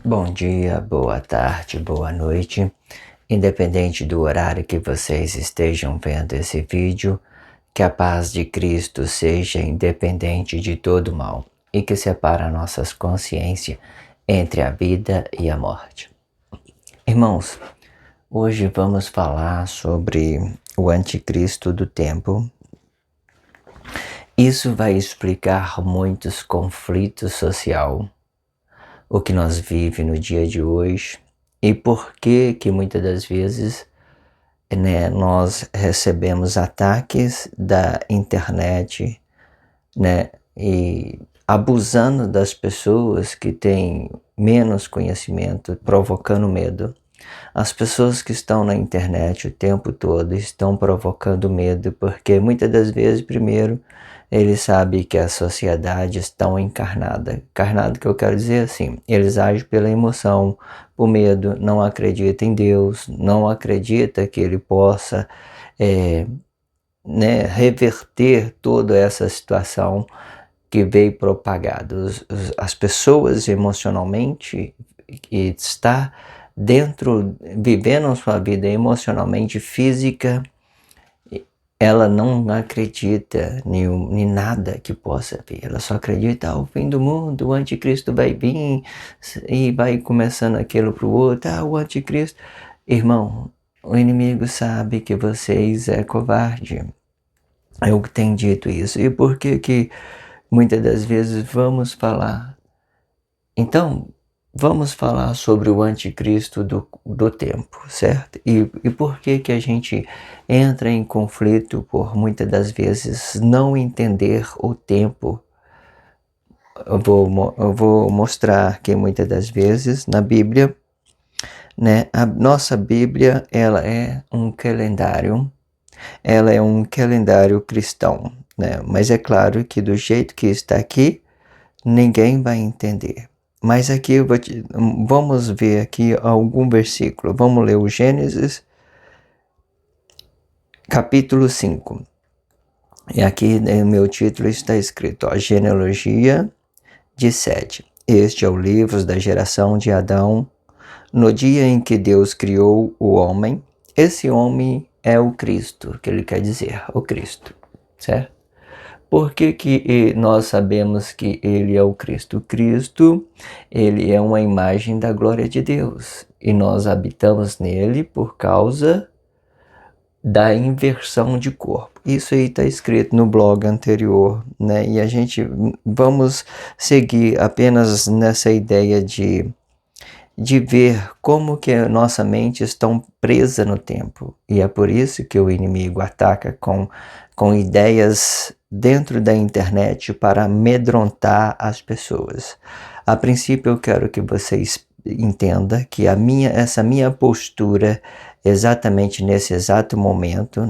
Bom dia, boa tarde, boa noite. Independente do horário que vocês estejam vendo esse vídeo, que a paz de Cristo seja independente de todo mal e que separa nossas consciências entre a vida e a morte. Irmãos, hoje vamos falar sobre o anticristo do tempo. Isso vai explicar muitos conflitos sociais, o que nós vivemos no dia de hoje e por que muitas das vezes nós recebemos ataques da internet, e abusando das pessoas que têm menos conhecimento, provocando medo. As pessoas que estão na internet o tempo todo estão provocando medo porque muitas das vezes, primeiro, eles sabem que a sociedade está encarnada. Encarnado que eu quero dizer assim, eles agem pela emoção, por medo, não acreditam em Deus, não acreditam que Ele possa reverter toda essa situação que veio propagada. As pessoas emocionalmente que está dentro, vivendo a sua vida emocionalmente física, ela não acredita em nada que possa vir, ela só acredita o fim do mundo, o anticristo vai vir e vai começando aquilo para o outro, o anticristo. Irmão, o inimigo sabe que vocês é covarde, eu tenho dito isso, e por que muitas das vezes vamos falar? Então, vamos falar sobre o anticristo do tempo, certo? E por que a gente entra em conflito por muitas das vezes não entender o tempo? Eu vou mostrar que muitas das vezes na Bíblia, a nossa Bíblia, ela é um calendário cristão, mas é claro que do jeito que está aqui, ninguém vai entender. Mas aqui vamos ver aqui algum versículo. Vamos ler o Gênesis, capítulo 5. E aqui no meu título está escrito, genealogia de Sete. Este é o livro da geração de Adão. No dia em que Deus criou o homem, esse homem é o Cristo, que ele quer dizer, o Cristo, certo? Por que nós sabemos que ele é o Cristo? O Cristo, ele é uma imagem da glória de Deus. E nós habitamos nele por causa da inversão de corpo. Isso aí está escrito no blog anterior, E a gente vamos seguir apenas nessa ideia de ver como que a nossa mente está presa no tempo. E é por isso que o inimigo ataca com ideias dentro da internet para amedrontar as pessoas. A princípio eu quero que vocês entendam que essa minha postura exatamente nesse exato momento,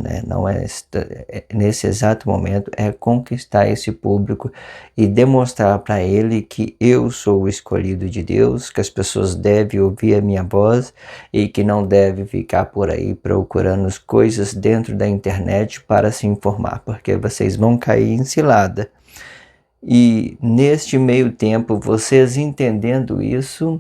nesse exato momento, é conquistar esse público e demonstrar para ele que eu sou o escolhido de Deus, que as pessoas devem ouvir a minha voz e que não devem ficar por aí procurando as coisas dentro da internet para se informar, porque vocês vão cair em cilada. E neste meio tempo, vocês entendendo isso,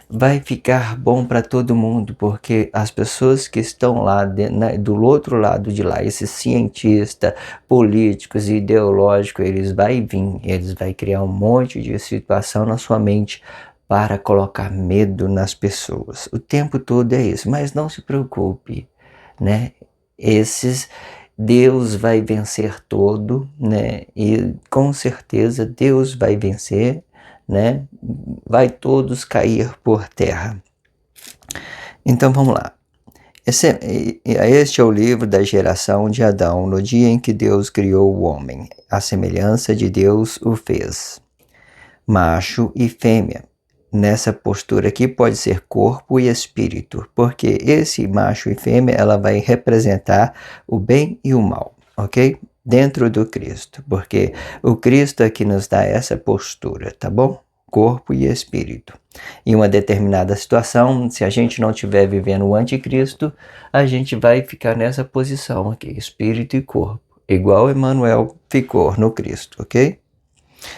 vai ficar bom para todo mundo, porque as pessoas que estão lá do outro lado de lá, esses cientistas, políticos e ideológicos, eles vão criar um monte de situação na sua mente para colocar medo nas pessoas. O tempo todo é isso, mas não se preocupe, Deus vai vencer todo, e com certeza Deus vai vencer, vai todos cair por terra. Então vamos lá. Este é o livro da geração de Adão, no dia em que Deus criou o homem. A semelhança de Deus o fez, macho e fêmea. Nessa postura aqui pode ser corpo e espírito, porque esse macho e fêmea, ela vai representar o bem e o mal, ok? Dentro do Cristo, porque o Cristo é que nos dá essa postura, tá bom? Corpo e espírito. Em uma determinada situação, se a gente não estiver vivendo o anticristo, a gente vai ficar nessa posição aqui, espírito e corpo, igual Emmanuel ficou no Cristo, ok?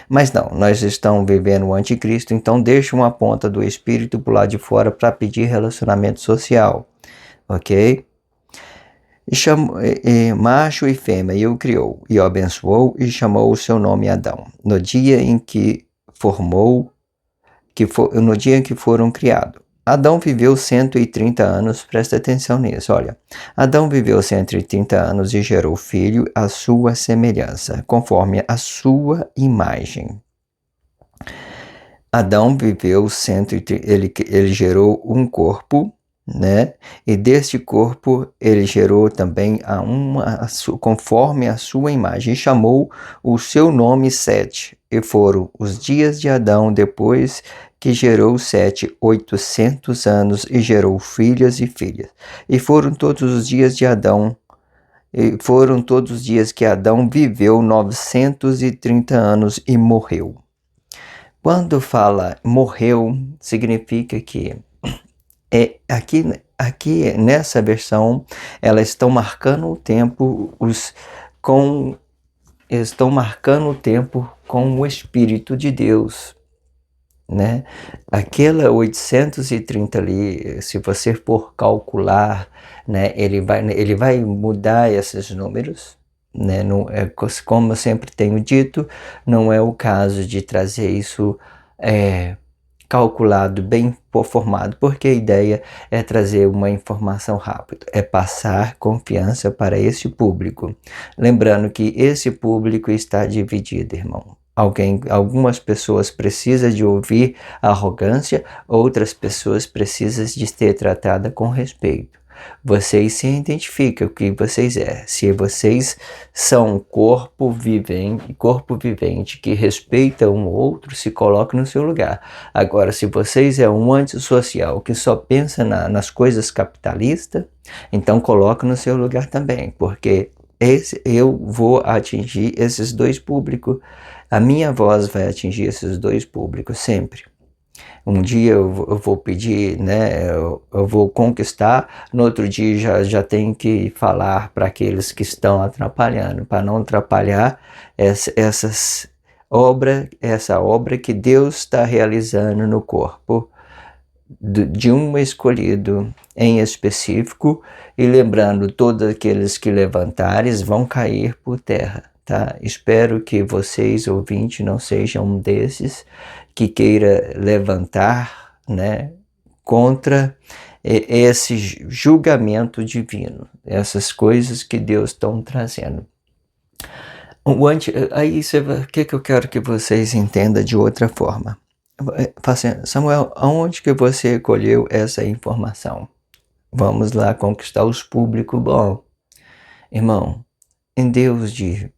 Mas não, nós estamos vivendo o anticristo, então deixa uma ponta do espírito para o lado de fora para pedir relacionamento social, ok? E chamou, macho e fêmea, e o criou, e o abençoou, e chamou o seu nome Adão. No dia em que no dia em que foram criados. Adão viveu 130 anos, presta atenção nisso, olha. Adão viveu 130 anos e gerou filho à sua semelhança, conforme a sua imagem. Adão viveu 130, ele gerou um corpo, né? E deste corpo ele gerou também conforme a sua imagem, e chamou o seu nome Sete. E foram os dias de Adão depois que gerou Sete, 800 anos, e gerou filhas e filhas. E foram todos os dias de Adão, e foram todos os dias que Adão viveu 930 anos e morreu. Quando fala morreu, significa que aqui nessa versão elas estão marcando o tempo estão marcando o tempo com o Espírito de Deus, né? Aquela 830 ali, se você for calcular, né, ele vai mudar esses números, né? Não é, como eu sempre tenho dito, não é o caso de trazer isso calculado, bem formado, porque a ideia é trazer uma informação rápida, é passar confiança para esse público. Lembrando que esse público está dividido, irmão. Algumas pessoas precisam de ouvir arrogância, outras pessoas precisam de ser tratada com respeito. Vocês se identificam o que vocês é. Se vocês são corpo vivente que respeita um outro, se coloca no seu lugar. Agora, se vocês é um antissocial que só pensa nas coisas capitalistas, então coloca no seu lugar também, porque eu vou atingir esses dois públicos. A minha voz vai atingir esses dois públicos sempre. Um dia eu vou pedir, né, eu vou conquistar, no outro dia já tenho que falar para aqueles que estão atrapalhando, para não atrapalhar essa obra que Deus está realizando no corpo de um escolhido em específico, e lembrando, todos aqueles que levantares vão cair por terra. Tá? Espero que vocês, ouvintes, não sejam um desses que queira levantar, né, contra esse julgamento divino, essas coisas que Deus está trazendo. Aí o que eu quero que vocês entendam de outra forma? Samuel, aonde que você colheu essa informação? Vamos lá conquistar os públicos bom. Irmão, em Deus de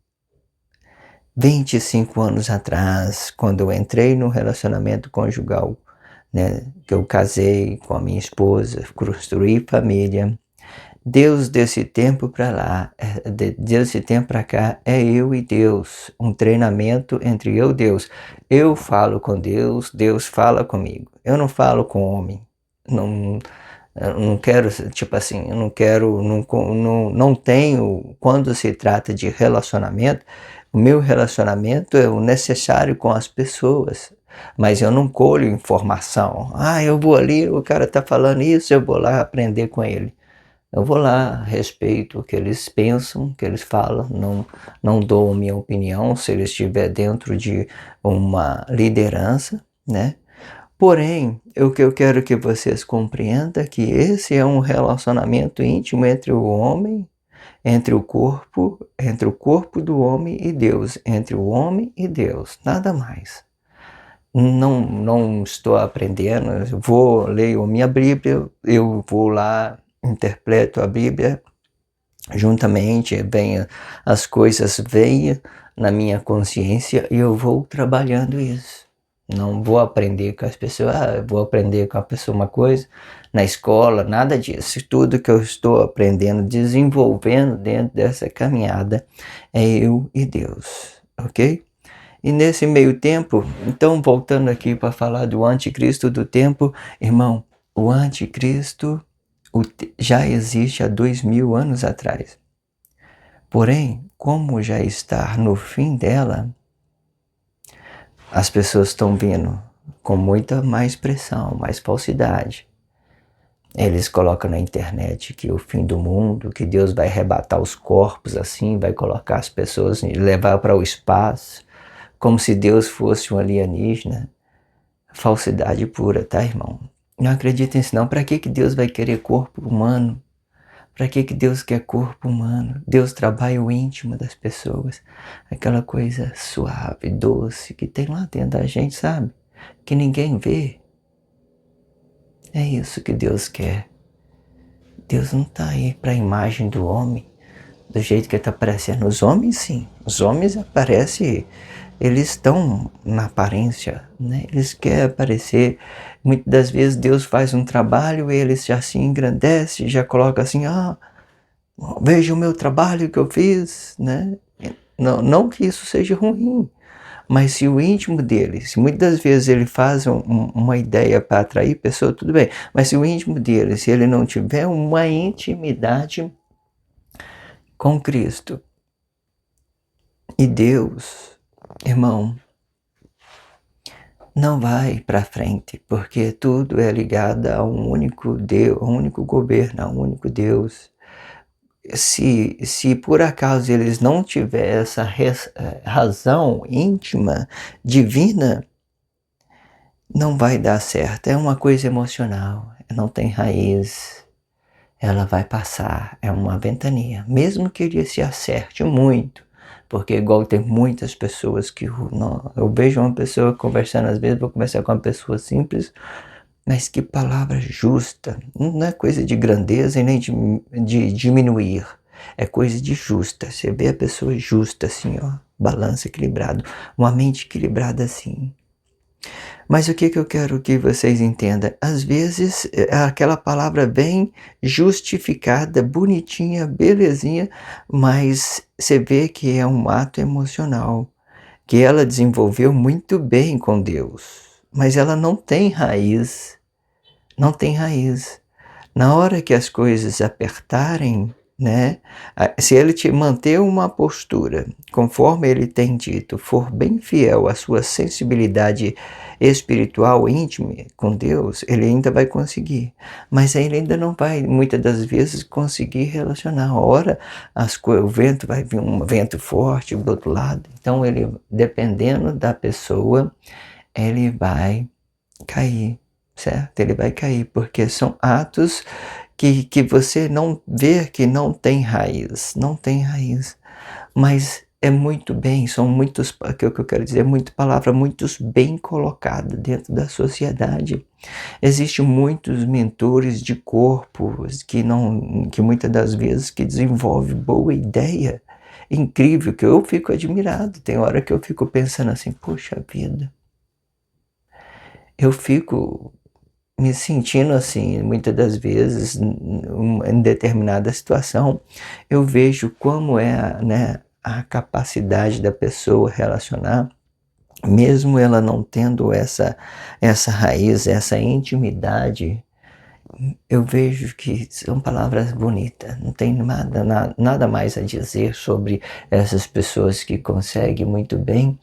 25 anos atrás, quando eu entrei no relacionamento conjugal, né, que eu casei com a minha esposa, construí família, Deus desse tempo para lá, desse tempo para cá, é eu e Deus, um treinamento entre eu e Deus. Eu falo com Deus, Deus fala comigo. Eu não falo com homem. Eu não quero, tipo assim, eu não quero, não tenho, quando se trata de relacionamento, o meu relacionamento é o necessário com as pessoas, mas eu não colho informação. Eu vou ali, o cara está falando isso, eu vou lá aprender com ele. Eu vou lá, respeito o que eles pensam, o que eles falam, não dou a minha opinião se ele estiver dentro de uma liderança, né? Porém, o que eu quero que vocês compreendam é que esse é um relacionamento íntimo entre o homem, entre o corpo do homem e Deus, entre o homem e Deus, nada mais. Não estou aprendendo, eu vou ler a minha Bíblia, eu vou lá, interpreto a Bíblia juntamente, as coisas vêm na minha consciência e eu vou trabalhando isso. Não vou aprender com as pessoas, vou aprender com a pessoa uma coisa, na escola, nada disso. Tudo que eu estou aprendendo, desenvolvendo dentro dessa caminhada é eu e Deus, ok? E nesse meio tempo, então voltando aqui para falar do anticristo do tempo, irmão, o anticristo já existe há 2000 anos atrás. Porém, como já está no fim dela, as pessoas estão vindo com muita mais pressão, mais falsidade. Eles colocam na internet que o fim do mundo, que Deus vai arrebatar os corpos assim, vai colocar as pessoas e levar para o espaço, como se Deus fosse um alienígena. Falsidade pura, tá, irmão? Não acredita nisso não. Para que Deus vai querer corpo humano? Para que Deus quer corpo humano? Deus trabalha o íntimo das pessoas. Aquela coisa suave, doce que tem lá dentro da gente, sabe? Que ninguém vê. É isso que Deus quer. Deus não está aí para a imagem do homem, do jeito que está aparecendo. Os homens, sim. Os homens aparecem, eles estão na aparência, né? Eles querem aparecer. Muitas das vezes Deus faz um trabalho e eles já se engrandecem, já coloca assim, veja o meu trabalho que eu fiz, né? Não que isso seja ruim, mas se o íntimo dele, se muitas vezes ele faz uma ideia para atrair pessoa, tudo bem. Mas se o íntimo dele, se ele não tiver uma intimidade com Cristo e Deus, irmão, não vai para frente, porque tudo é ligado a um único Deus, a um único governo, a um único Deus. Se por acaso eles não tiverem essa razão íntima, divina, não vai dar certo. É uma coisa emocional, não tem raiz, ela vai passar, é uma ventania. Mesmo que ele se acerte muito, porque igual tem muitas pessoas que eu vejo uma pessoa conversando, às vezes vou conversar com uma pessoa simples, mas que palavra justa, não é coisa de grandeza e nem de diminuir, é coisa de justa. Você vê a pessoa justa assim, balanço equilibrado, uma mente equilibrada assim. Mas o que eu quero que vocês entendam? Às vezes aquela palavra bem justificada, bonitinha, belezinha, mas você vê que é um ato emocional, que ela desenvolveu muito bem com Deus, mas ela não tem raiz, não tem raiz. Na hora que as coisas apertarem, né? Se ele te manter uma postura, conforme ele tem dito, for bem fiel à sua sensibilidade espiritual íntima com Deus, ele ainda vai conseguir. Mas ele ainda não vai, muitas das vezes, conseguir relacionar. A hora o vento vai vir, um vento forte do outro lado. Então, ele, dependendo da pessoa, ele vai cair, certo? Ele vai cair, porque são atos que você não vê que não tem raiz, não tem raiz, mas é muito bem, são muitos, o que eu quero dizer, muita palavra, muitos bem colocada dentro da sociedade. Existem muitos mentores de corpos que muitas das vezes que desenvolvem boa ideia, incrível, que eu fico admirado. Tem hora que eu fico pensando assim, poxa vida, eu fico me sentindo assim, muitas das vezes, em determinada situação, eu vejo como é, né, a capacidade da pessoa relacionar, mesmo ela não tendo essa raiz, essa intimidade. Eu vejo que são palavras bonitas, não tem nada mais a dizer sobre essas pessoas que conseguem muito bem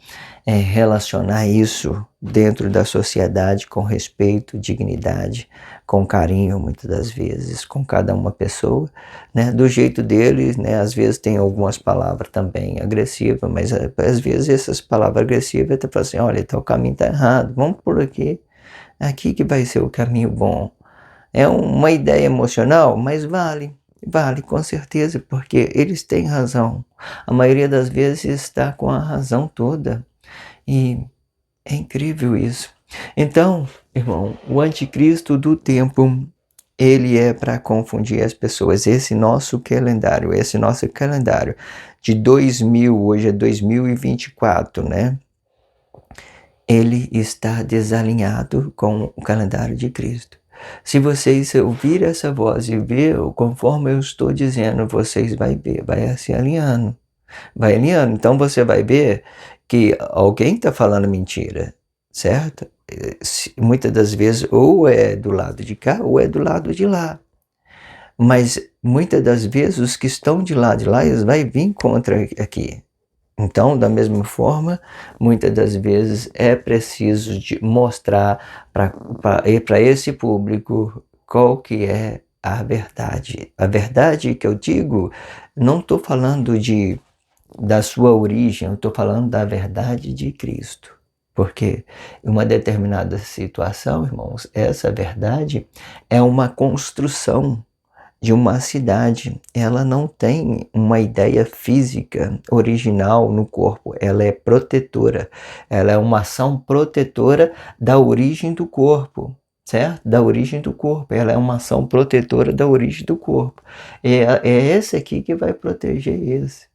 relacionar isso dentro da sociedade com respeito, dignidade, com carinho, muitas das vezes, com cada uma pessoa, né, do jeito deles, né, às vezes tem algumas palavras também agressivas, mas às vezes essas palavras agressivas até falam assim, olha, então o caminho está errado, vamos por aqui que vai ser o caminho bom. É uma ideia emocional, mas vale com certeza, porque eles têm razão. A maioria das vezes está com a razão toda. E é incrível isso. Então, irmão, o anticristo do tempo, ele é para confundir as pessoas. Esse nosso calendário de 2000, hoje é 2024, né? Ele está desalinhado com o calendário de Cristo. Se vocês ouvir essa voz e ver, conforme eu estou dizendo, vocês vão ver, vai se alinhando. Vai alinhando. Então você vai ver que alguém está falando mentira, certo? Muitas das vezes ou é do lado de cá ou é do lado de lá. Mas muitas das vezes os que estão de lá, eles vão vir contra aqui. Então, da mesma forma, muitas das vezes é preciso mostrar para esse público qual que é a verdade. A verdade que eu digo, não estou falando da sua origem, eu estou falando da verdade de Cristo. Porque em uma determinada situação, irmãos, essa verdade é uma construção de uma cidade. Ela não tem uma ideia física original no corpo, ela é protetora. Ela é uma ação protetora da origem do corpo, certo? Da origem do corpo. Ela é uma ação protetora da origem do corpo. É esse aqui que vai proteger esse.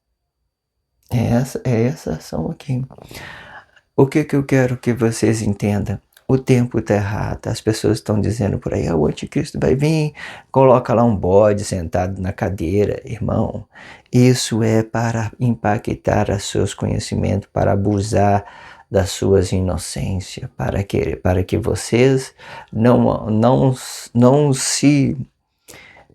É essa ação aqui. O que eu quero que vocês entendam? O tempo está errado. As pessoas estão dizendo por aí, o anticristo vai vir, coloca lá um bode sentado na cadeira. Irmão, isso é para impactar os seus conhecimentos, para abusar das suas inocências, para que vocês não se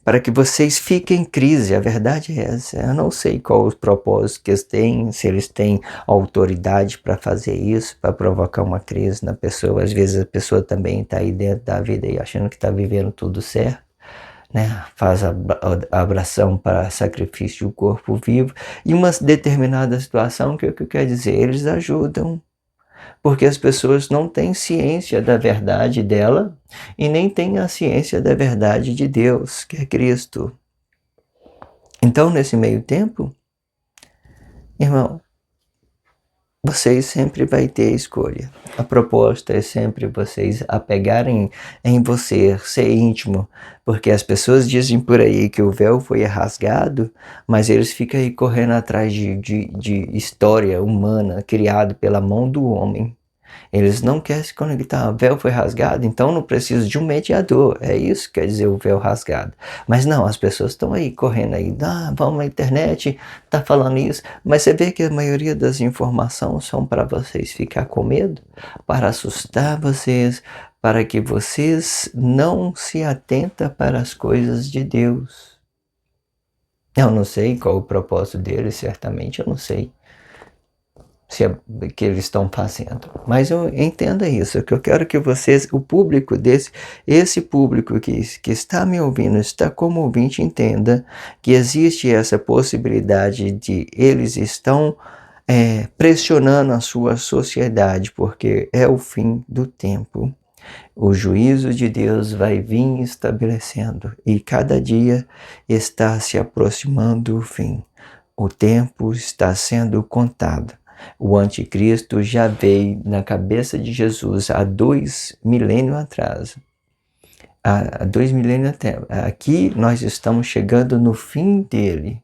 para que vocês fiquem em crise. A verdade é essa. Eu não sei qual os propósitos que eles têm, se eles têm autoridade para fazer isso, para provocar uma crise na pessoa. Às vezes a pessoa também está aí dentro da vida e achando que está vivendo tudo certo, né? Faz a abração para sacrifício do corpo vivo. E uma determinada situação, que quer dizer? Eles ajudam. Porque as pessoas não têm ciência da verdade dela e nem têm a ciência da verdade de Deus, que é Cristo. Então, nesse meio tempo, irmão, vocês sempre vai ter escolha. A proposta é sempre vocês apegarem em você, ser íntimo, porque as pessoas dizem por aí que o véu foi rasgado, mas eles ficam aí correndo atrás de história humana criada pela mão do homem. Eles não querem se conectar. O véu foi rasgado, então não preciso de um mediador. É isso que quer dizer o véu rasgado. Mas não, as pessoas estão aí correndo aí. Vamos na internet, tá falando isso. Mas você vê que a maioria das informações são para vocês ficar com medo, para assustar vocês, para que vocês não se atentem para as coisas de Deus. Eu não sei qual o propósito deles, certamente eu não sei. Se é que eles estão fazendo. Mas eu entenda isso, que eu quero que vocês, o público esse público que está me ouvindo, está como ouvinte, entenda que existe essa possibilidade de eles estão pressionando a sua sociedade, porque é o fim do tempo. O juízo de Deus vai vir estabelecendo e cada dia está se aproximando o fim. O tempo está sendo contado. O anticristo já veio na cabeça de Jesus há 2 milênios atrás. Há 2 milênios até. Aqui nós estamos chegando no fim dele.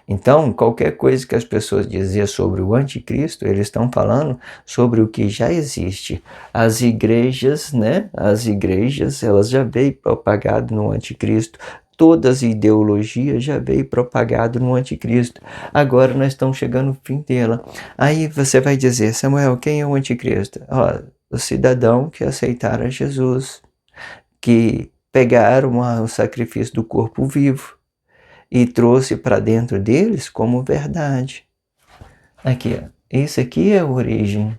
Então, qualquer coisa que as pessoas diziam sobre o anticristo, eles estão falando sobre o que já existe. As igrejas, né? As igrejas, elas já veio propagado no anticristo. Todas as ideologias já veio propagado no anticristo. Agora nós estamos chegando no fim dela. Aí você vai dizer, Samuel, quem é o anticristo? O cidadão que aceitara Jesus, que pegaram o sacrifício do corpo vivo e trouxe para dentro deles como verdade. Aqui, isso aqui é a origem.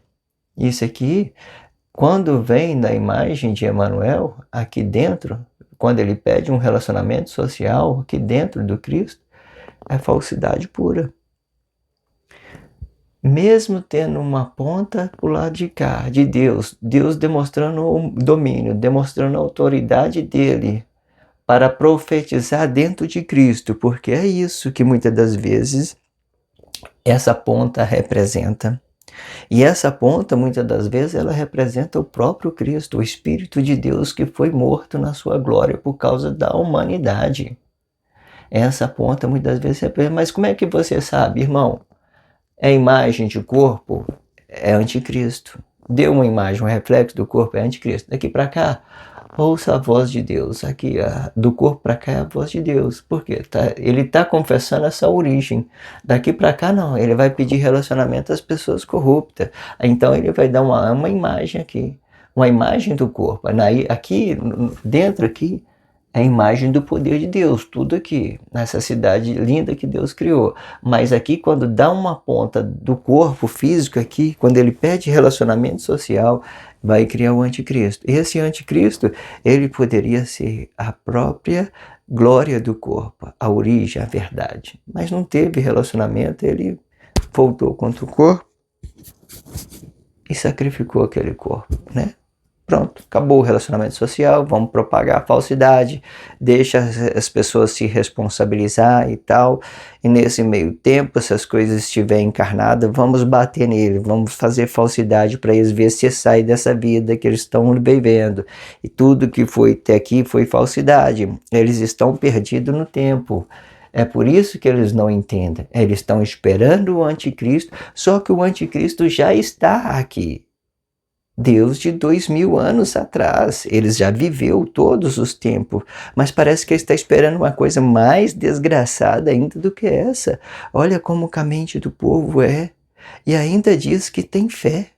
Isso aqui, quando vem da imagem de Emmanuel, aqui dentro, quando ele pede um relacionamento social aqui dentro do Cristo, é falsidade pura. Mesmo tendo uma ponta para o lado de cá, de Deus, Deus demonstrando o domínio, demonstrando a autoridade dele para profetizar dentro de Cristo, porque é isso que muitas das vezes essa ponta representa. E essa ponta, muitas das vezes, ela representa o próprio Cristo, o Espírito de Deus que foi morto na sua glória por causa da humanidade. Essa ponta, muitas vezes, representa. Mas como é que você sabe, irmão? É imagem de corpo? É anticristo. Deu uma imagem, um reflexo do corpo, é anticristo. Daqui para cá, ouça a voz de Deus. Aqui, do corpo para cá é a voz de Deus. Por quê? Ele está confessando essa origem. Daqui para cá, não. Ele vai pedir relacionamento às pessoas corruptas. Então, ele vai dar uma imagem aqui. Uma imagem do corpo. Aqui, dentro aqui, É a imagem do poder de Deus, tudo aqui, nessa cidade linda que Deus criou. Mas aqui, quando dá uma ponta do corpo físico aqui, quando ele perde relacionamento social, vai criar o anticristo. E esse anticristo, ele poderia ser a própria glória do corpo, a origem, a verdade. Mas não teve relacionamento, ele voltou contra o corpo e sacrificou aquele corpo, né? Pronto, acabou o relacionamento social, vamos propagar a falsidade, deixa as pessoas se responsabilizar e tal. E nesse meio tempo, se as coisas estiverem encarnadas, vamos bater nele, vamos fazer falsidade para eles ver se sai dessa vida que eles estão vivendo. E tudo que foi até aqui foi falsidade, eles estão perdidos no tempo. É por isso que eles não entendem, eles estão esperando o anticristo, só que o anticristo já está aqui. Deus de 2000 anos atrás, eles já viveu todos os tempos, mas parece que ele está esperando uma coisa mais desgraçada ainda do que essa. Olha como que a mente do povo é, e ainda diz que tem fé.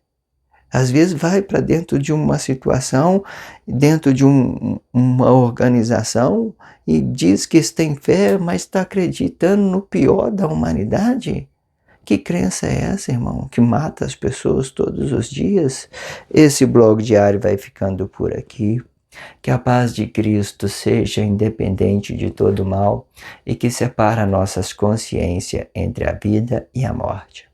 Às vezes vai para dentro de uma situação, dentro de uma organização, e diz que tem fé, mas está acreditando no pior da humanidade. Que crença é essa, irmão, que mata as pessoas todos os dias? Esse blog diário vai ficando por aqui. Que a paz de Cristo seja independente de todo mal e que separa nossas consciências entre a vida e a morte.